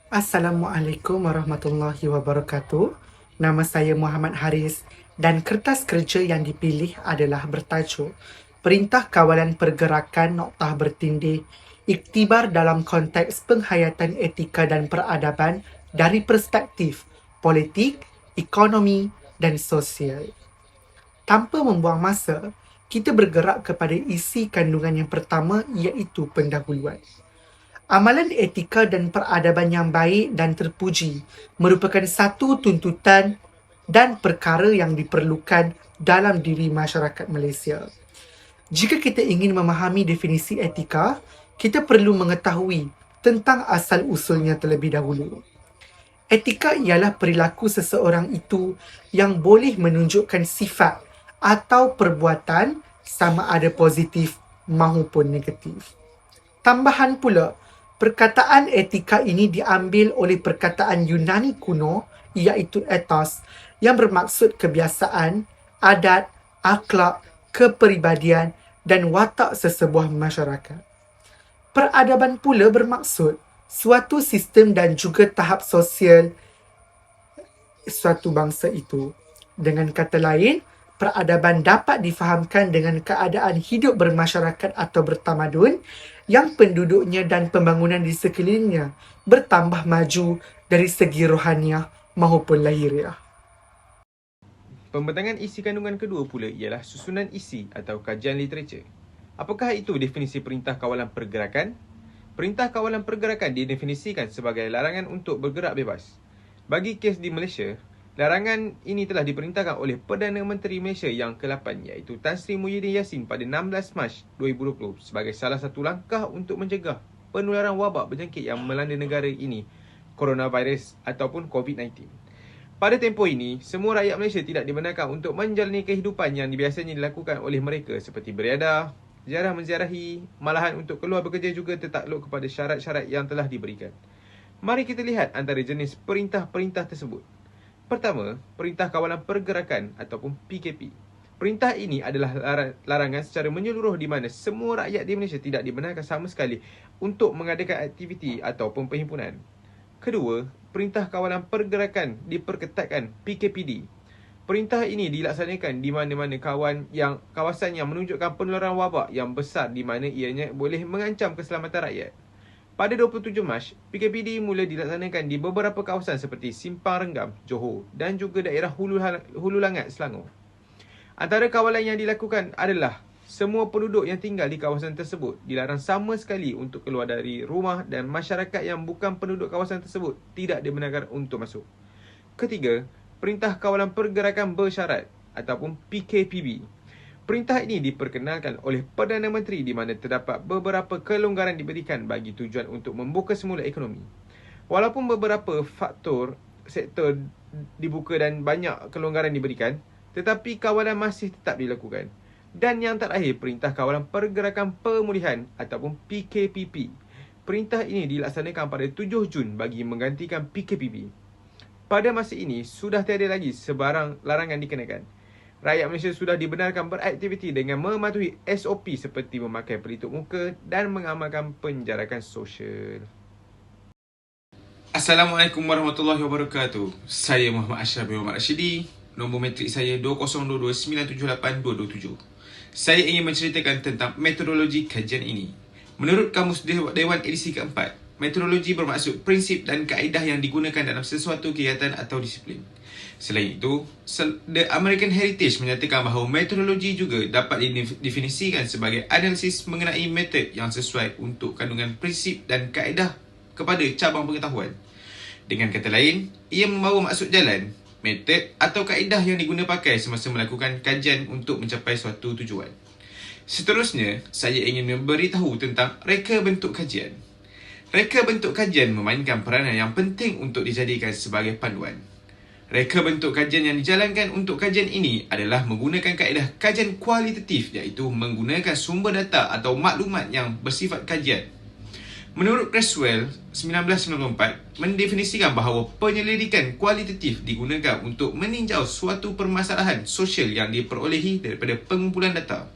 Assalamualaikum warahmatullahi wabarakatuh. Nama saya Muhammad Haris dan kertas kerja yang dipilih adalah bertajuk Perintah Kawalan Pergerakan Noktah Bertindih Iktibar dalam konteks penghayatan etika dan peradaban dari perspektif politik, ekonomi dan sosial. Tanpa membuang masa, kita bergerak kepada isi kandungan yang pertama iaitu pendahuluan. Amalan etika dan peradaban yang baik dan terpuji merupakan satu tuntutan dan perkara yang diperlukan dalam diri masyarakat Malaysia. Jika kita ingin memahami definisi etika, kita perlu mengetahui tentang asal-usulnya terlebih dahulu. Etika ialah perilaku seseorang itu yang boleh menunjukkan sifat atau perbuatan sama ada positif maupun negatif. Tambahan pula, perkataan etika ini diambil oleh perkataan Yunani kuno iaitu ethos yang bermaksud kebiasaan, adat, akhlak, kepribadian dan watak sesebuah masyarakat. Peradaban pula bermaksud suatu sistem dan juga tahap sosial suatu bangsa itu. Dengan kata lain, peradaban dapat difahamkan dengan keadaan hidup bermasyarakat atau bertamadun yang penduduknya dan pembangunan di sekelilingnya bertambah maju dari segi rohaniah maupun lahiriah. Pembentangan isi kandungan kedua pula ialah susunan isi atau kajian literatur. Apakah itu definisi Perintah Kawalan Pergerakan? Perintah Kawalan Pergerakan didefinisikan sebagai larangan untuk bergerak bebas. Bagi kes di Malaysia, larangan ini telah diperintahkan oleh Perdana Menteri Malaysia yang ke-8 iaitu Tan Sri Muhyiddin Yassin pada 16 Mac 2020 sebagai salah satu langkah untuk mencegah penularan wabak berjangkit yang melanda negara ini, coronavirus ataupun COVID-19. Pada tempoh ini, semua rakyat Malaysia tidak dibenarkan untuk menjalani kehidupan yang biasanya dilakukan oleh mereka seperti beriadah, ziarah menziarahi, malahan untuk keluar bekerja juga tertakluk kepada syarat-syarat yang telah diberikan. Mari kita lihat antara jenis perintah-perintah tersebut. Pertama, Perintah Kawalan Pergerakan ataupun PKP. Perintah ini adalah larangan secara menyeluruh di mana semua rakyat di Malaysia tidak dibenarkan sama sekali untuk mengadakan aktiviti ataupun perhimpunan. Kedua, Perintah Kawalan Pergerakan diperketatkan PKPD. Perintah ini dilaksanakan di mana-mana kawasan yang menunjukkan penularan wabak yang besar di mana ianya boleh mengancam keselamatan rakyat. Pada 27 Mac, PKPD mula dilaksanakan di beberapa kawasan seperti Simpang Renggam, Johor dan juga daerah Hulu Langat, Selangor. Antara kawalan yang dilakukan adalah semua penduduk yang tinggal di kawasan tersebut dilarang sama sekali untuk keluar dari rumah dan masyarakat yang bukan penduduk kawasan tersebut tidak dibenarkan untuk masuk. Ketiga, Perintah Kawalan Pergerakan Bersyarat ataupun PKPB. Perintah ini diperkenalkan oleh Perdana Menteri di mana terdapat beberapa kelonggaran diberikan bagi tujuan untuk membuka semula ekonomi. Walaupun beberapa sektor dibuka dan banyak kelonggaran diberikan, tetapi kawalan masih tetap dilakukan. Dan yang terakhir, Perintah Kawalan Pergerakan Pemulihan ataupun PKPP. Perintah ini dilaksanakan pada 7 Jun bagi menggantikan PKPB. Pada masa ini, sudah tiada lagi sebarang larangan dikenakan. Rakyat Malaysia sudah dibenarkan beraktiviti dengan mematuhi SOP seperti memakai pelitup muka dan mengamalkan penjarakan sosial. Assalamualaikum warahmatullahi wabarakatuh. Saya Muhammad Ashraf bin Muhammad Rashidi. Nombor matrik saya 20229782227. Saya ingin menceritakan tentang metodologi kajian ini. Menurut Kamus Dewan edisi keempat, metodologi bermaksud prinsip dan kaedah yang digunakan dalam sesuatu kegiatan atau disiplin. Selain itu, The American Heritage menyatakan bahawa metodologi juga dapat didefinisikan sebagai analisis mengenai metod yang sesuai untuk kandungan prinsip dan kaedah kepada cabang pengetahuan. Dengan kata lain, ia membawa maksud jalan, metod atau kaedah yang diguna pakai semasa melakukan kajian untuk mencapai suatu tujuan. Seterusnya, saya ingin memberitahu tentang reka bentuk kajian. Reka bentuk kajian memainkan peranan yang penting untuk dijadikan sebagai panduan. Reka bentuk kajian yang dijalankan untuk kajian ini adalah menggunakan kaedah kajian kualitatif iaitu menggunakan sumber data atau maklumat yang bersifat kajian. Menurut Creswell 1994 mendefinisikan bahawa penyelidikan kualitatif digunakan untuk meninjau suatu permasalahan sosial yang diperolehi daripada pengumpulan data.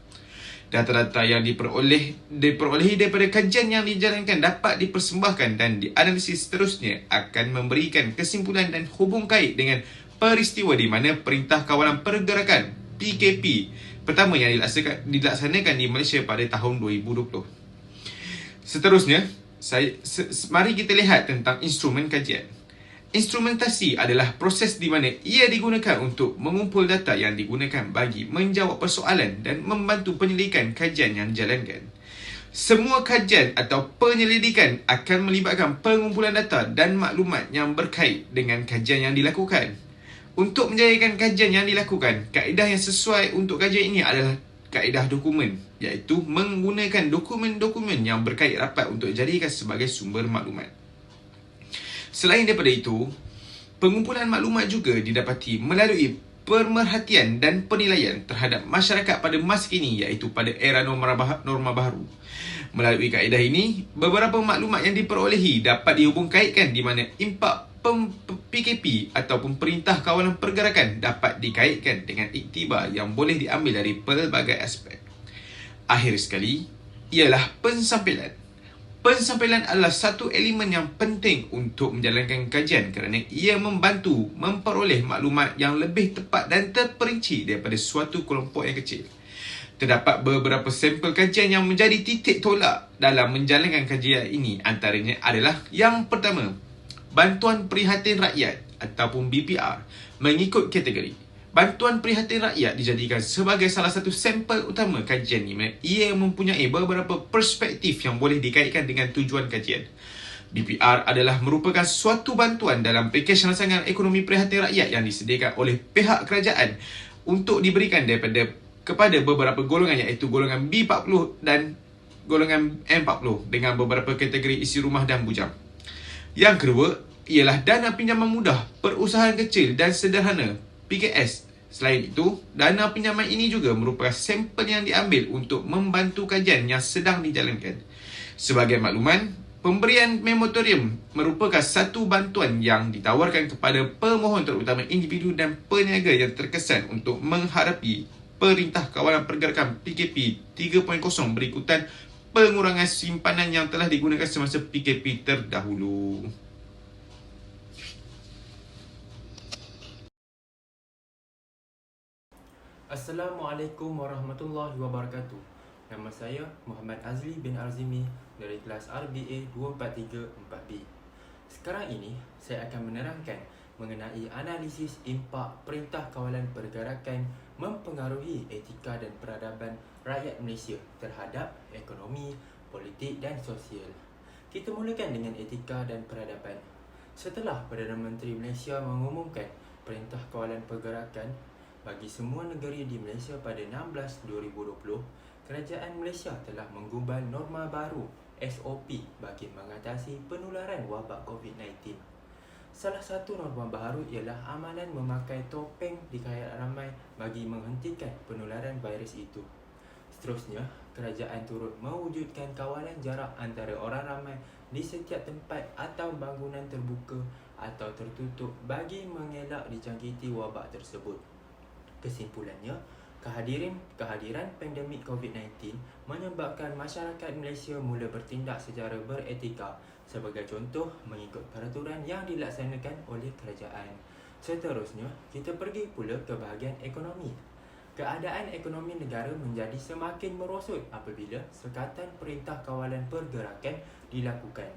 Data-data yang diperolehi daripada kajian yang dijalankan dapat dipersembahkan dan dianalisis seterusnya akan memberikan kesimpulan dan hubung kait dengan peristiwa di mana Perintah Kawalan Pergerakan PKP pertama yang dilaksanakan di Malaysia pada tahun 2020. Seterusnya, mari kita lihat tentang instrumen kajian. Instrumentasi adalah proses di mana ia digunakan untuk mengumpul data yang digunakan bagi menjawab persoalan dan membantu penyelidikan kajian yang dijalankan. Semua kajian atau penyelidikan akan melibatkan pengumpulan data dan maklumat yang berkait dengan kajian yang dilakukan. Untuk menjayakan kajian yang dilakukan, kaedah yang sesuai untuk kajian ini adalah kaedah dokumen, iaitu menggunakan dokumen-dokumen yang berkait rapat untuk dijadikan sebagai sumber maklumat. Selain daripada itu, pengumpulan maklumat juga didapati melalui pemerhatian dan penilaian terhadap masyarakat pada masa kini, iaitu pada era norma baharu. Melalui kaedah ini, beberapa maklumat yang diperolehi dapat dihubung kaitkan di mana impak PKP ataupun Perintah Kawalan Pergerakan dapat dikaitkan dengan iktibar yang boleh diambil dari pelbagai aspek. Akhir sekali, ialah pensampilan. Pensampilan adalah satu elemen yang penting untuk menjalankan kajian kerana ia membantu memperoleh maklumat yang lebih tepat dan terperinci daripada suatu kelompok yang kecil. Terdapat beberapa sampel kajian yang menjadi titik tolak dalam menjalankan kajian ini. Antaranya adalah yang pertama, Bantuan Prihatin Rakyat ataupun BPR mengikut kategori. Bantuan Prihatin Rakyat dijadikan sebagai salah satu sampel utama kajian ini. Ia mempunyai beberapa perspektif yang boleh dikaitkan dengan tujuan kajian. BPR adalah merupakan suatu bantuan dalam pakej rancangan ekonomi prihatin rakyat yang disediakan oleh pihak kerajaan untuk diberikan kepada beberapa golongan, iaitu golongan B40 dan golongan M40 dengan beberapa kategori isi rumah dan bujang. Yang kedua ialah dana pinjaman mudah perusahaan kecil dan sederhana PKS. Selain itu, dana pinjaman ini juga merupakan sampel yang diambil untuk membantu kajian yang sedang dijalankan. Sebagai makluman, pemberian moratorium merupakan satu bantuan yang ditawarkan kepada pemohon, terutama individu dan peniaga yang terkesan untuk menghadapi Perintah Kawalan Pergerakan PKP 3.0 berikutan pengurangan simpanan yang telah digunakan semasa PKP terdahulu. Assalamualaikum warahmatullahi wabarakatuh. Nama saya Muhammad Azli bin Arzimi dari kelas RBA 243-4B. Sekarang ini, saya akan menerangkan mengenai analisis impak Perintah Kawalan Pergerakan mempengaruhi etika dan peradaban rakyat Malaysia terhadap ekonomi, politik dan sosial. Kita mulakan dengan etika dan peradaban. Setelah Perdana Menteri Malaysia mengumumkan Perintah Kawalan Pergerakan bagi semua negeri di Malaysia pada 16 2020, Kerajaan Malaysia telah menggubal norma baru SOP bagi mengatasi penularan wabak COVID-19. Salah satu norma baru ialah amalan memakai topeng di khayat ramai bagi menghentikan penularan virus itu. Seterusnya, kerajaan turut mewujudkan kawalan jarak antara orang ramai di setiap tempat atau bangunan terbuka atau tertutup bagi mengelak dijangkiti wabak tersebut. Kesimpulannya, kehadiran pandemik COVID-19 menyebabkan masyarakat Malaysia mula bertindak secara beretika, sebagai contoh mengikut peraturan yang dilaksanakan oleh kerajaan. Seterusnya, kita pergi pula ke bahagian ekonomi. Keadaan ekonomi negara menjadi semakin merosot apabila sekatan Perintah Kawalan Pergerakan dilakukan.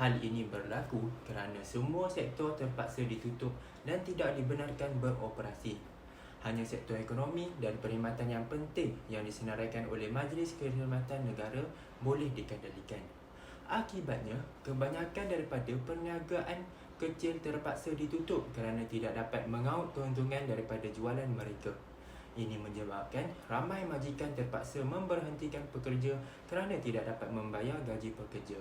Hal ini berlaku kerana semua sektor terpaksa ditutup dan tidak dibenarkan beroperasi. Hanya sektor ekonomi dan perkhidmatan yang penting yang disenaraikan oleh Majlis Kehormatan Negara boleh dikendalikan. Akibatnya, kebanyakan daripada perniagaan kecil terpaksa ditutup kerana tidak dapat mengaut keuntungan daripada jualan mereka. Ini menyebabkan ramai majikan terpaksa memberhentikan pekerja kerana tidak dapat membayar gaji pekerja.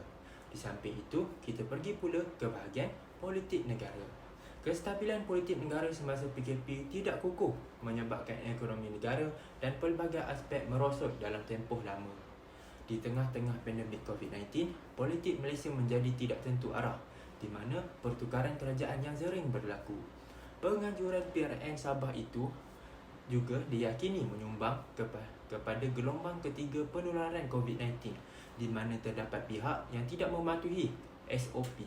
Di samping itu, kita pergi pula ke bahagian politik negara. Kestabilan politik negara semasa PKP tidak kukuh menyebabkan ekonomi negara dan pelbagai aspek merosot dalam tempoh lama. Di tengah-tengah pandemik COVID-19, politik Malaysia menjadi tidak tentu arah, di mana pertukaran kerajaan yang sering berlaku. Penganjuran PRN Sabah itu juga diyakini menyumbang kepada gelombang ketiga penularan COVID-19, di mana terdapat pihak yang tidak mematuhi SOP.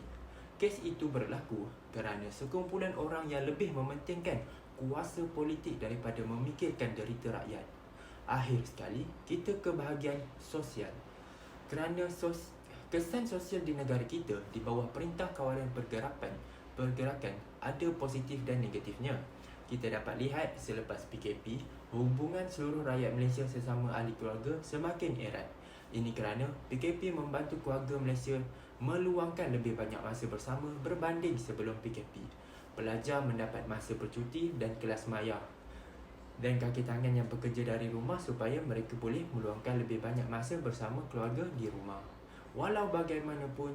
Kes itu berlaku kerana sekumpulan orang yang lebih mementingkan kuasa politik daripada memikirkan derita rakyat. Akhir sekali, kita ke bahagian sosial. Kerana kesan sosial di negara kita di bawah Perintah Kawalan Pergerakan ada positif dan negatifnya. Kita dapat lihat selepas PKP, hubungan seluruh rakyat Malaysia sesama ahli keluarga semakin erat. Ini kerana PKP membantu keluarga Malaysia meluangkan lebih banyak masa bersama berbanding sebelum PKP. Pelajar mendapat masa bercuti dan kelas maya, dan kaki tangan yang bekerja dari rumah supaya mereka boleh meluangkan lebih banyak masa bersama keluarga di rumah. Walau bagaimanapun,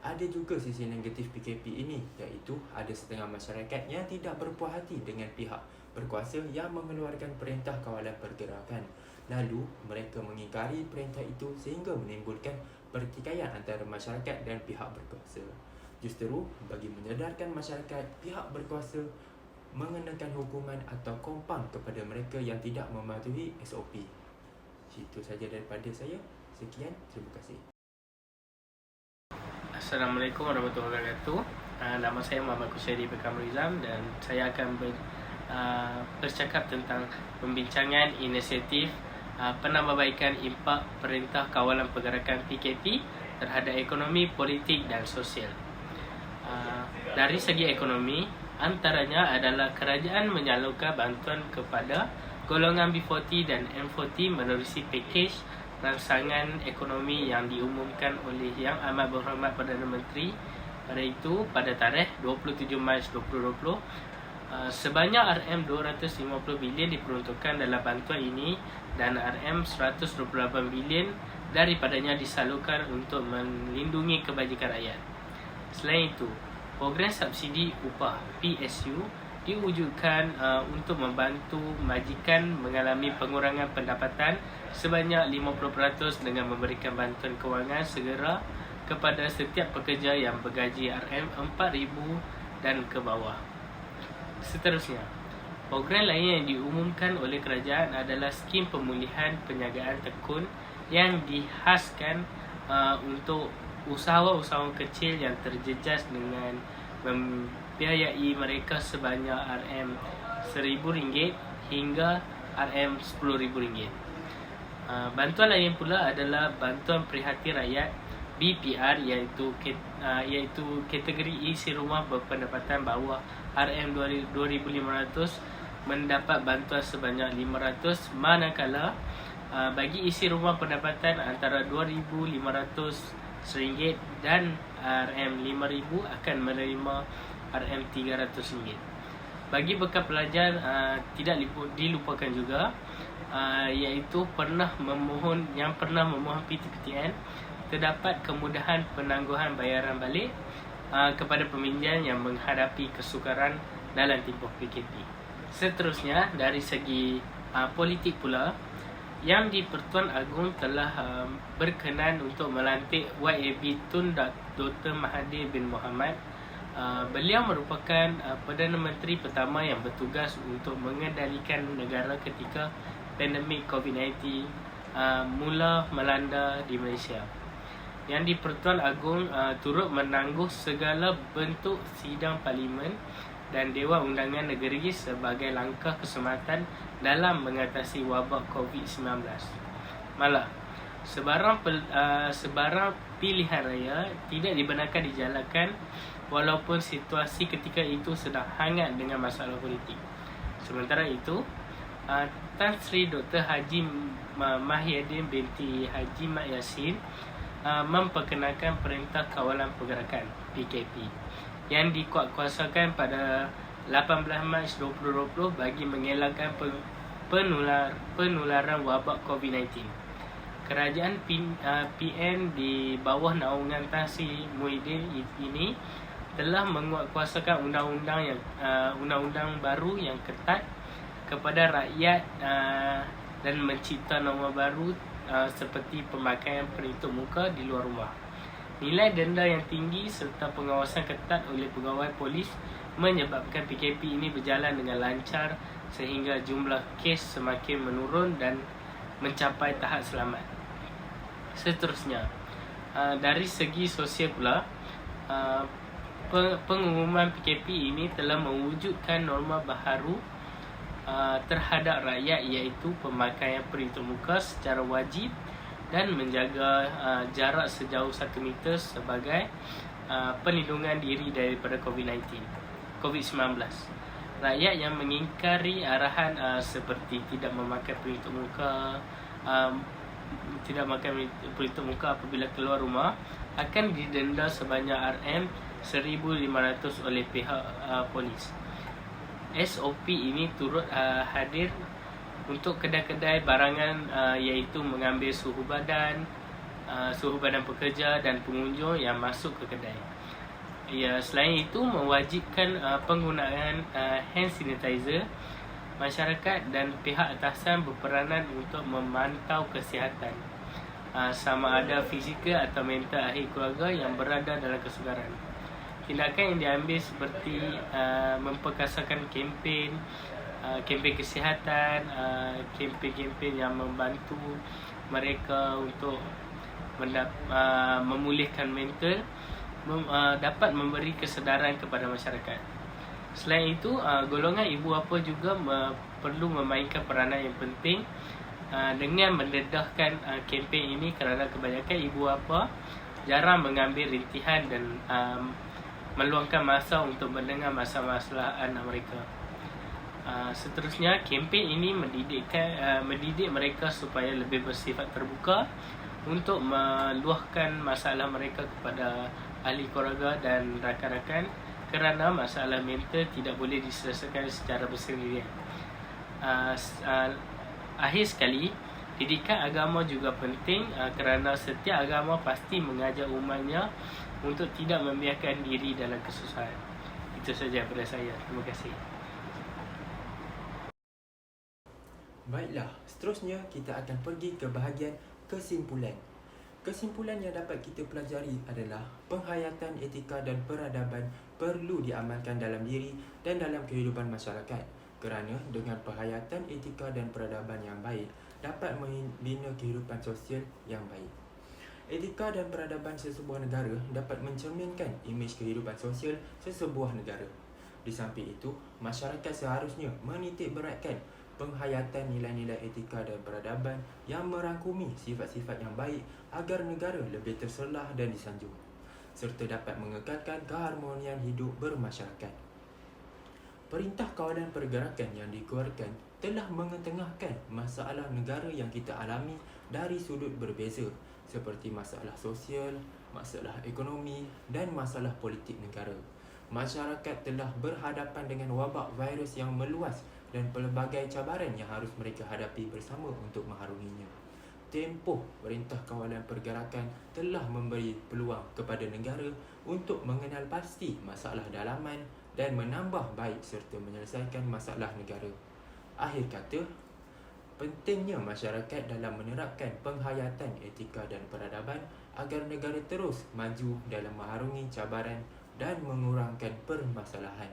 ada juga sisi negatif PKP ini, iaitu ada setengah masyarakat yang tidak berpuas hati dengan pihak berkuasa yang mengeluarkan Perintah Kawalan Pergerakan. Lalu, mereka mengingkari perintah itu sehingga menimbulkan pertikaian antara masyarakat dan pihak berkuasa. Justru, bagi menyedarkan masyarakat, pihak berkuasa mengenakan hukuman atau kompang kepada mereka yang tidak mematuhi SOP. Itu saja daripada saya. Sekian, terima kasih. Assalamualaikum warahmatullahi wabarakatuh. Nama saya Muhammad Kushairi Bekam Rizam dan saya akan bercakap tentang pembincangan inisiatif penambahbaikan impak Perintah Kawalan Pergerakan PKP terhadap ekonomi, politik dan sosial. Dari segi ekonomi, antaranya adalah kerajaan menyalurkan bantuan kepada golongan B40 dan M40 menerusi pakej rangsangan ekonomi yang diumumkan oleh Yang Amat Berhormat Perdana Menteri pada tarikh 27 Mac 2020. Sebanyak RM250 bilion diperuntukkan dalam bantuan ini dan RM128 bilion daripadanya disalurkan untuk melindungi kebajikan rakyat. Selain itu, program subsidi upah PSU diwujudkan untuk membantu majikan mengalami pengurangan pendapatan sebanyak 50% dengan memberikan bantuan kewangan segera kepada setiap pekerja yang bergaji RM4,000 dan ke bawah. Seterusnya, program lain yang diumumkan oleh kerajaan adalah skim pemulihan perniagaan tekun yang dihaskan untuk usahawan-usahawan kecil yang terjejas dengan membiayai mereka sebanyak RM1,000 hingga RM10,000. Bantuan lain pula adalah bantuan prihatin rakyat BPR iaitu kategori isi rumah berpendapatan bawah RM2,500 mendapat bantuan sebanyak RM500, manakala bagi isi rumah pendapatan antara RM2,500 dan RM5,000 akan menerima RM300. Bagi bekal pelajar tidak dilupakan juga iaitu pernah memohon PTPTN, terdapat kemudahan penangguhan bayaran balik kepada peminjam yang menghadapi kesukaran dalam tempoh PKP. Seterusnya, dari segi politik pula, Yang di-Pertuan Agong telah berkenan untuk melantik YAB Tun Dr. Mahathir bin Mohamad. Beliau merupakan Perdana Menteri pertama yang bertugas untuk mengendalikan negara ketika pandemik COVID-19 mula melanda di Malaysia. Yang di-Pertuan Agong turut menangguh segala bentuk sidang parlimen dan Dewan Undangan Negeri sebagai langkah keselamatan dalam mengatasi wabak COVID-19. Malah, sebarang pilihan raya tidak dibenarkan dijalankan walaupun situasi ketika itu sedang hangat dengan masalah politik. Sementara itu, Tan Sri Dr. Haji Mahyadin binti Haji Mat Yassin memperkenalkan Perintah Kawalan Pergerakan PKP yang dikuatkuasakan pada 18 Mac 2020 bagi mengelakkan penularan wabak COVID-19. Kerajaan PN di bawah naungan Tan Sri Muhyiddin ini telah menguatkuasakan undang-undang baru yang ketat kepada rakyat dan mencipta norma baru seperti pemakaian pelitup muka di luar rumah. Nilai denda yang tinggi serta pengawasan ketat oleh pegawai polis menyebabkan PKP ini berjalan dengan lancar sehingga jumlah kes semakin menurun dan mencapai tahap selamat. Seterusnya, dari segi sosial pula, pengumuman PKP ini telah mewujudkan norma baharu terhadap rakyat, iaitu pemakaian pelitup muka secara wajib dan menjaga jarak sejauh 1 meter sebagai perlindungan diri daripada COVID-19. Rakyat yang mengingkari arahan seperti tidak memakai pelitup muka, apabila keluar rumah akan didenda sebanyak RM1,500 oleh pihak polis. SOP ini turut hadir untuk kedai-kedai barangan, iaitu mengambil suhu badan pekerja dan pengunjung yang masuk ke kedai. Selain itu, mewajibkan penggunaan hand sanitizer. Masyarakat dan pihak atasan berperanan untuk memantau kesihatan, sama ada fizikal atau mental ahli keluarga yang berada dalam kesegaran. Tindakan yang diambil seperti memperkasakan kempen kesihatan, kempen yang membantu mereka untuk memulihkan mental, dapat memberi kesedaran kepada masyarakat. Selain itu, golongan ibu bapa juga perlu memainkan peranan yang penting dengan mendedahkan kempen ini, kerana kebanyakan ibu bapa jarang mengambil rintihan dan meluangkan masa untuk mendengar masalah-masalah anak mereka. Seterusnya, kempen ini mendidik mereka supaya lebih bersifat terbuka untuk meluahkan masalah mereka kepada ahli keluarga dan rakan-rakan, kerana masalah mental tidak boleh diselesaikan secara bersendirian. Akhir sekali, didikan agama juga penting, kerana setiap agama pasti mengajar umatnya untuk tidak membiarkan diri dalam kesusahan. Itu saja daripada saya. Terima kasih. Baiklah, seterusnya kita akan pergi ke bahagian kesimpulan. Kesimpulan yang dapat kita pelajari adalah penghayatan etika dan peradaban perlu diamalkan dalam diri dan dalam kehidupan masyarakat, kerana dengan penghayatan etika dan peradaban yang baik dapat membina kehidupan sosial yang baik. Etika dan peradaban sesebuah negara dapat mencerminkan imej kehidupan sosial sesebuah negara. Di samping itu, masyarakat seharusnya menitik beratkan penghayatan nilai-nilai etika dan peradaban yang merangkumi sifat-sifat yang baik agar negara lebih terselah dan disanjung, serta dapat mengekalkan keharmonian hidup bermasyarakat. Perintah Kawalan Pergerakan yang dikeluarkan telah mengetengahkan masalah negara yang kita alami dari sudut berbeza, seperti masalah sosial, masalah ekonomi dan masalah politik negara. Masyarakat telah berhadapan dengan wabak virus yang meluas dan pelbagai cabaran yang harus mereka hadapi bersama untuk mengharunginya. Tempoh Perintah Kawalan Pergerakan telah memberi peluang kepada negara untuk mengenal pasti masalah dalaman dan menambah baik serta menyelesaikan masalah negara. Akhir kata, pentingnya masyarakat dalam menerapkan penghayatan etika dan peradaban agar negara terus maju dalam mengharungi cabaran dan mengurangkan permasalahan.